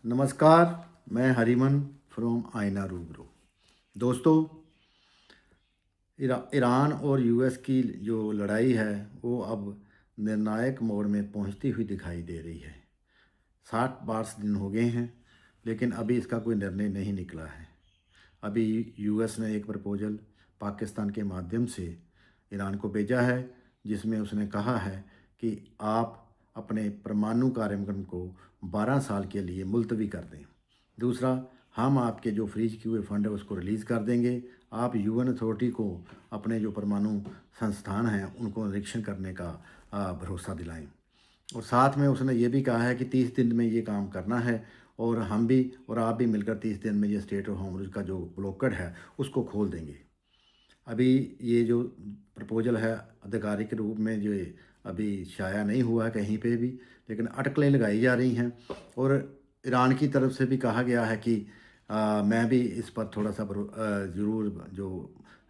नमस्कार। मैं हरिमन फ्रॉम आईना रूबरू। दोस्तों, ईरान और यूएस की जो लड़ाई है वो अब निर्णायक मोड़ में पहुंचती हुई दिखाई दे रही है। 60 दिन हो गए हैं, लेकिन अभी इसका कोई निर्णय नहीं निकला है। अभी यूएस ने एक प्रपोजल पाकिस्तान के माध्यम से ईरान को भेजा है, जिसमें उसने कहा है कि आप अपने परमाणु कार्यक्रम को 12 साल के लिए मुलतवी कर दें। दूसरा, हम आपके जो फ्रीज किए हुए फंड है उसको रिलीज़ कर देंगे। आप यूएन अथॉरिटी को अपने जो परमाणु संस्थान हैं उनको निरीक्षण करने का भरोसा दिलाएं। और साथ में उसने ये भी कहा है कि 30 दिन में ये काम करना है, और हम भी और आप भी मिलकर 30 दिन में ये स्टेट ऑफ होर्मुज़ का जो ब्लॉकेड है उसको खोल देंगे। अभी ये जो प्रपोजल है आधिकारिक रूप में जो अभी शाया नहीं हुआ है कहीं पे भी, लेकिन अटकलें लगाई जा रही हैं। और ईरान की तरफ से भी कहा गया है कि मैं भी इस पर थोड़ा सा ज़रूर जो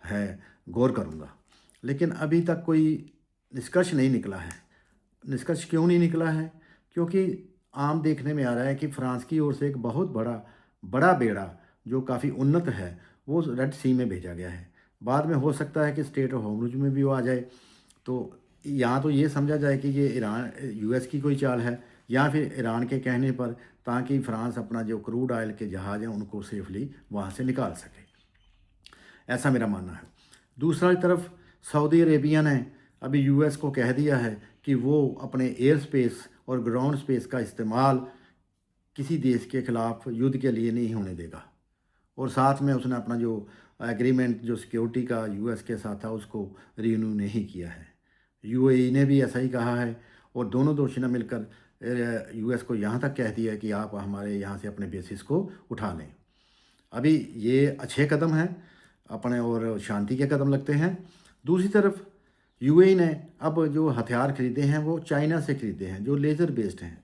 है गौर करूँगा। लेकिन अभी तक कोई निष्कर्ष नहीं निकला है। निष्कर्ष क्यों नहीं निकला है? क्योंकि आम देखने में आ रहा है कि फ्रांस की ओर से एक बहुत बड़ा बड़ा बेड़ा जो काफ़ी उन्नत है वो रेड सी में भेजा गया है। बाद में हो सकता है कि स्टेट ऑफ होर्मुज़ में भी वो आ जाए। तो यहाँ तो ये समझा जाए कि ये ईरान यूएस की कोई चाल है, या फिर ईरान के कहने पर, ताकि फ्रांस अपना जो क्रूड ऑयल के जहाज़ हैं उनको सेफली वहाँ से निकाल सके। ऐसा मेरा मानना है। दूसरी तरफ सऊदी अरेबिया ने अभी यूएस को कह दिया है कि वो अपने एयर स्पेस और ग्राउंड स्पेस का इस्तेमाल किसी देश के खिलाफ युद्ध के लिए नहीं होने देगा। और साथ में उसने अपना जो एग्रीमेंट जो सिक्योरिटी का यूएस के साथ था उसको रिन्यू नहीं किया है। यूएई ने भी ऐसा ही कहा है, और दोनों दोषी ने मिलकर यूएस को यहाँ तक कह दिया है कि आप हमारे यहाँ से अपने बेसिस को उठा लें। अभी ये अच्छे कदम हैं अपने, और शांति के कदम लगते हैं। दूसरी तरफ यूएई ने अब जो हथियार खरीदे हैं वो चाइना से खरीदे हैं जो लेज़र बेस्ड हैं।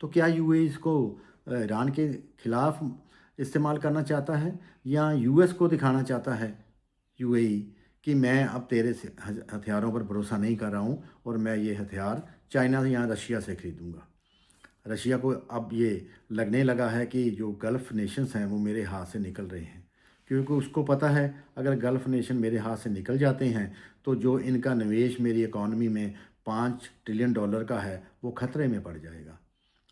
तो क्या यूएई इसको ईरान के खिलाफ इस्तेमाल करना चाहता है, या यूएस को दिखाना चाहता है यूएई कि मैं अब तेरे हथियारों पर भरोसा नहीं कर रहा हूँ और मैं ये हथियार चाइना या रशिया से खरीदूँगा। रशिया को अब ये लगने लगा है कि जो गल्फ़ नेशंस हैं वो मेरे हाथ से निकल रहे हैं, क्योंकि उसको पता है अगर गल्फ़ नेशन मेरे हाथ से निकल जाते हैं तो जो इनका निवेश मेरी इकॉनमी में $5 ट्रिलियन का है वो खतरे में पड़ जाएगा,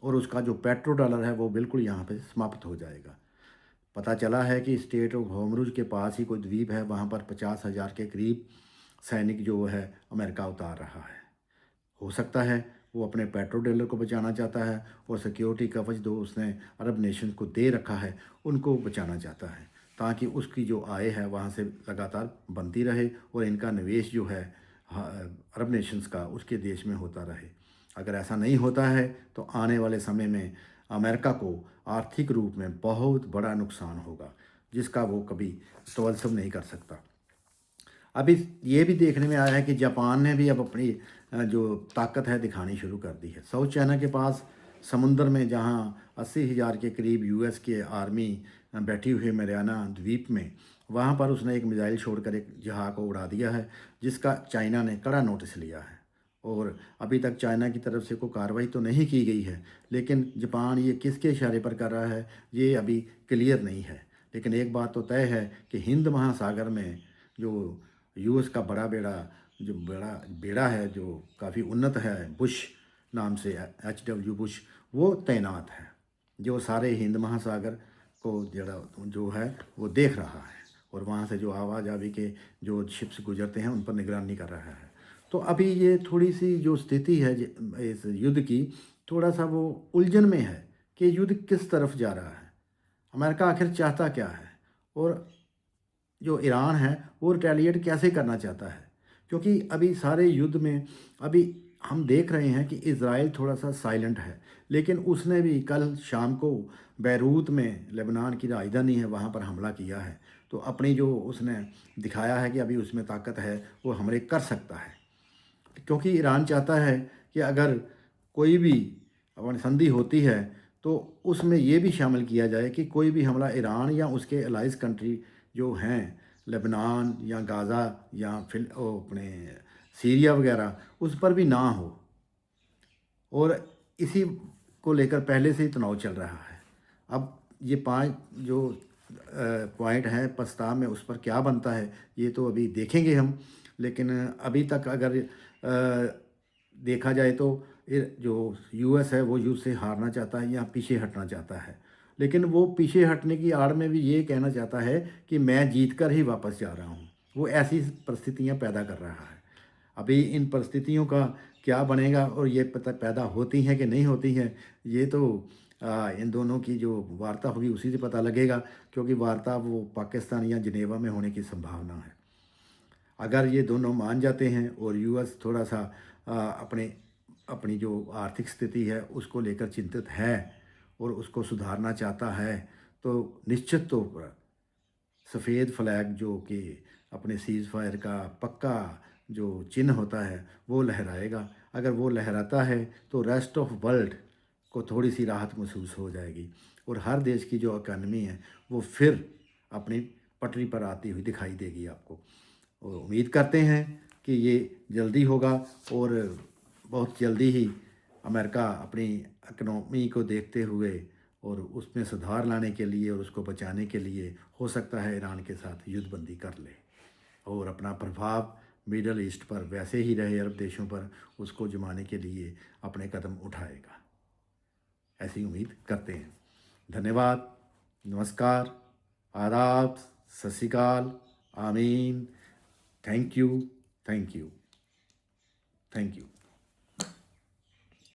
और उसका जो पेट्रो डॉलर है वो बिल्कुल यहाँ पे समाप्त हो जाएगा। पता चला है कि स्टेट ऑफ होर्मुज़ के पास ही कोई द्वीप है, वहाँ पर 50,000 के करीब सैनिक जो है अमेरिका उतार रहा है। हो सकता है वो अपने पेट्रो डॉलर को बचाना चाहता है, और सिक्योरिटी कवच जो उसने अरब नेशन को दे रखा है उनको बचाना चाहता है, ताकि उसकी जो आय है वहाँ से लगातार बनती रहे और इनका निवेश जो है अरब नेशंस का उसके देश में होता रहे। अगर ऐसा नहीं होता है तो आने वाले समय में अमेरिका को आर्थिक रूप में बहुत बड़ा नुकसान होगा, जिसका वो कभी तवज्जुह नहीं कर सकता। अभी ये भी देखने में आया है कि जापान ने भी अब अपनी जो ताकत है दिखानी शुरू कर दी है। साउथ चाइना के पास समुंदर में जहां 80,000 के करीब यूएस की आर्मी बैठी हुई है mariana द्वीप में, वहां पर उसने एक मिसाइल छोड़कर एक जहाज़ को उड़ा दिया है, जिसका चाइना ने कड़ा नोटिस लिया है। और अभी तक चाइना की तरफ से कोई कार्रवाई तो नहीं की गई है, लेकिन जापान ये किसके इशारे पर कर रहा है ये अभी क्लियर नहीं है। लेकिन एक बात तो तय है कि हिंद महासागर में जो यूएस का बड़ा बेड़ा जो बड़ा बेड़ा है जो काफ़ी उन्नत है, बुश नाम से, HW बुश, वो तैनात है, जो सारे हिंद महासागर को जरा जो है वो देख रहा है, और वहाँ से जो आवाजावी के जो शिप्स गुजरते हैं उन पर निगरानी कर रहा है। तो अभी ये थोड़ी सी जो स्थिति है इस युद्ध की, थोड़ा सा वो उलझन में है कि युद्ध किस तरफ जा रहा है, अमेरिका आखिर चाहता क्या है, और जो ईरान है वो रिटेलिएट कैसे करना चाहता है। क्योंकि अभी सारे युद्ध में अभी हम देख रहे हैं कि इज़राइल थोड़ा सा साइलेंट है, लेकिन उसने भी कल शाम को बैरूत में, लेबनान की राजधानी है, वहाँ पर हमला किया है। तो अपनी जो उसने दिखाया है कि अभी उसमें ताकत है, वो हमले कर सकता है। क्योंकि ईरान चाहता है कि अगर कोई भी अपन संधि होती है तो उसमें ये भी शामिल किया जाए कि कोई भी हमला ईरान या उसके अलाइज कंट्री जो हैं, लेबनान या गाज़ा या फिर अपने सीरिया वगैरह, उस पर भी ना हो। और इसी को लेकर पहले से ही तनाव चल रहा है। अब ये 5 जो पॉइंट हैं प्रस्ताव में, उस पर क्या बनता है ये तो अभी देखेंगे हम। लेकिन अभी तक अगर देखा जाए तो ये जो यूएस है वो युद्ध से हारना चाहता है या पीछे हटना चाहता है। लेकिन वो पीछे हटने की आड़ में भी ये कहना चाहता है कि मैं जीत कर ही वापस जा रहा हूँ। वो ऐसी परिस्थितियाँ पैदा कर रहा है। अभी इन परिस्थितियों का क्या बनेगा और ये पता पैदा होती हैं कि नहीं होती हैं, ये तो इन दोनों की जो वार्ता होगी उसी से पता लगेगा, क्योंकि वार्ता वो पाकिस्तान या जिनेवा में होने की संभावना है। अगर ये दोनों मान जाते हैं और यूएस थोड़ा सा अपने अपनी जो आर्थिक स्थिति है उसको लेकर चिंतित है और उसको सुधारना चाहता है, तो निश्चित तौर पर सफ़ेद फ्लैग जो कि अपने सीज़ फायर का पक्का जो चिन्ह होता है वो लहराएगा। अगर वो लहराता है तो रेस्ट ऑफ वर्ल्ड को थोड़ी सी राहत महसूस हो जाएगी और हर देश की जो इकॉनमी है वो फिर अपनी पटरी पर आती हुई दिखाई देगी आपको। और उम्मीद करते हैं कि ये जल्दी होगा और बहुत जल्दी ही अमेरिका अपनी इकनॉमी को देखते हुए और उसमें सुधार लाने के लिए और उसको बचाने के लिए हो सकता है ईरान के साथ युद्धबंदी कर ले और अपना प्रभाव मिडल ईस्ट पर वैसे ही रहे, अरब देशों पर उसको जमाने के लिए अपने कदम उठाएगा। ऐसी उम्मीद करते हैं। धन्यवाद, नमस्कार, आदाब, सत श्री अकाल, आमीन। Thank you, thank you, thank you.